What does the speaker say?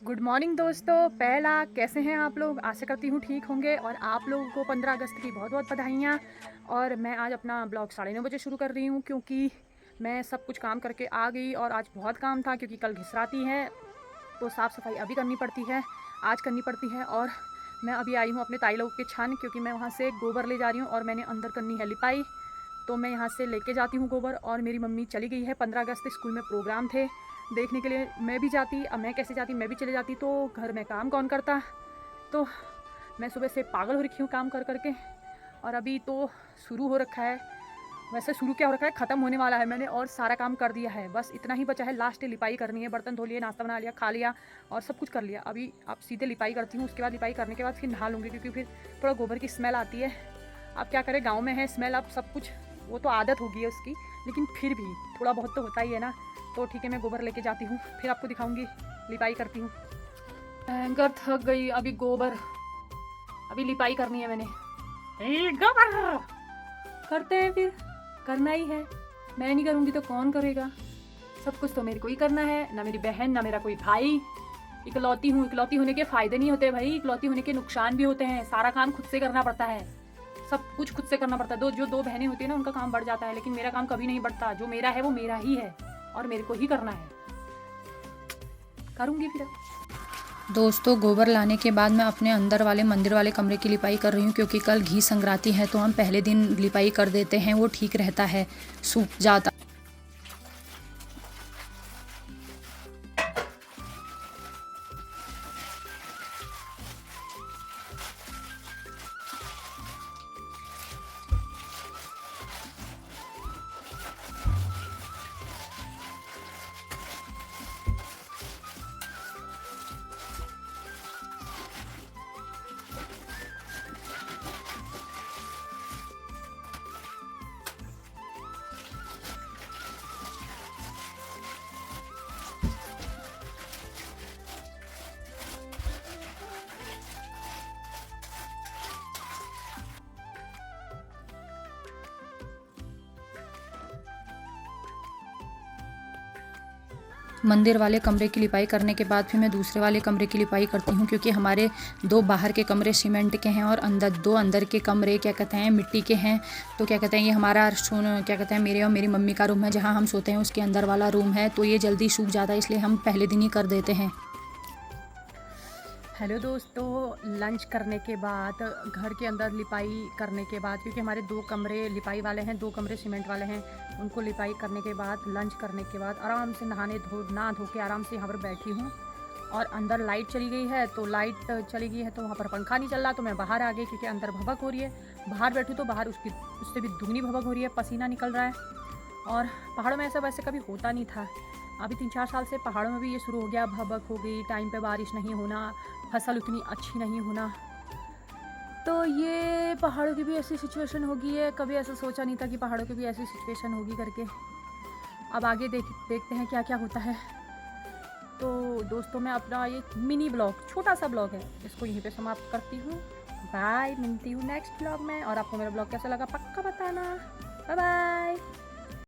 Good morning दोस्तों। पहला कैसे हैं आप लोग? आशा करती हूँ ठीक होंगे और आप लोगों को 15 अगस्त की बहुत बहुत बधाइयाँ। और मैं आज अपना ब्लॉग 9:30 बजे शुरू कर रही हूँ क्योंकि मैं सब कुछ काम करके आ गई और आज बहुत काम था क्योंकि कल घिसराती है तो साफ़ सफाई अभी करनी पड़ती है, आज करनी पड़ती है। और मैं अभी आई हूँ अपने ताई लोग के छन क्योंकि मैं वहाँ से गोबर ले जा रही हूँ और मैंने अंदर करनी है लिपाई। तो मैं यहाँ से लेके जाती हूँ गोबर और मेरी मम्मी चली गई है। 15 अगस्त स्कूल में प्रोग्राम थे देखने के लिए, मैं भी जाती। अब मैं कैसे जाती, मैं भी चले जाती तो घर में काम कौन करता। तो मैं सुबह से पागल हो रखी हूँ काम कर करके। और अभी तो शुरू हो रखा है, वैसे शुरू क्या हो रखा है, ख़त्म होने वाला है मैंने और सारा काम कर दिया है। बस इतना ही बचा है, लास्ट लिपाई करनी है। बर्तन धो लिए, नाश्ता बना लिया, खा लिया और सब कुछ कर लिया। अभी आप सीधे लिपाई करती हूँ, उसके बाद लिपाई करने के बाद फिर नहा लूँगी क्योंकि फिर थोड़ा गोबर की स्मेल आती है। अब क्या करें, गाँव में है स्मेल, अब सब कुछ वो तो आदत होगी है उसकी, लेकिन फिर भी थोड़ा बहुत तो होता ही है ना। तो ठीक है, मैं गोबर लेके जाती हूँ, फिर आपको दिखाऊंगी लिपाई करती हूँ। भयंकर थक गई। अभी गोबर, अभी लिपाई करनी है मैंने। गोबर करते हैं, फिर करना ही है। मैं नहीं करूँगी तो कौन करेगा? सब कुछ तो मेरे को ही करना है, ना मेरी बहन ना मेरा कोई भाई। इकलौती हूँ, इकलौती होने के फ़ायदे नहीं होते भाई, इकलौती होने के नुकसान भी होते हैं। सारा काम खुद से करना पड़ता है, सब कुछ खुद से करना पड़ता है। दो बहनें होती है ना, उनका काम बढ़ जाता है, लेकिन मेरा काम कभी नहीं बढ़ता। जो मेरा है वो मेरा ही है और मेरे को ही करना है। करूँगी फिर। दोस्तों, गोबर लाने के बाद मैं अपने अंदर वाले मंदिर वाले कमरे की लिपाई कर रही हूँ क्योंकि कल घी संक्रांति है तो हम पहले दिन लिपाई कर देते हैं, वो ठीक रहता है, सूख जाता। मंदिर वाले कमरे की लिपाई करने के बाद फिर मैं दूसरे वाले कमरे की लिपाई करती हूँ क्योंकि हमारे दो बाहर के कमरे सीमेंट के हैं और दो अंदर के कमरे क्या कहते हैं मिट्टी के हैं। तो क्या कहते हैं, ये हमारा क्या कहते हैं, मेरे और मेरी मम्मी का रूम है जहाँ हम सोते हैं, उसके अंदर वाला रूम है। तो ये जल्दी सूख जाता है, इसलिए हम पहले दिन ही कर देते हैं। हेलो दोस्तों, लंच करने के बाद घर के अंदर लिपाई करने के बाद, क्योंकि हमारे दो कमरे लिपाई वाले हैं, दो कमरे सीमेंट वाले हैं, उनको लिपाई करने के बाद लंच करने के बाद आराम से नहा धो के आराम से यहाँ पर बैठी हूँ। और अंदर लाइट चली गई है, तो लाइट चली गई है तो वहाँ पर पंखा नहीं चल रहा, तो मैं बाहर आ गई क्योंकि अंदर भभक हो रही है। बाहर बैठूँ तो बाहर उससे भी दुगनी भभक हो रही है, पसीना निकल रहा है। और पहाड़ों में ऐसा वैसे कभी होता नहीं था, अभी 3-4 साल से पहाड़ों में भी ये शुरू हो गया, भभक हो गई, टाइम पे बारिश नहीं होना, फसल उतनी अच्छी नहीं होना। तो ये पहाड़ों की भी ऐसी सिचुएशन होगी है, कभी ऐसा सोचा नहीं था कि पहाड़ों की भी ऐसी सिचुएशन होगी करके। अब आगे देखते हैं क्या क्या होता है। तो दोस्तों, मैं अपना ये मिनी ब्लॉग, छोटा सा ब्लॉग है, इसको यहीं पे समाप्त करती हूँ। बाय, मिलती हूँ नेक्स्ट ब्लॉग में। और आपको मेरा ब्लॉग कैसा लगा पक्का बताना। Bye bye.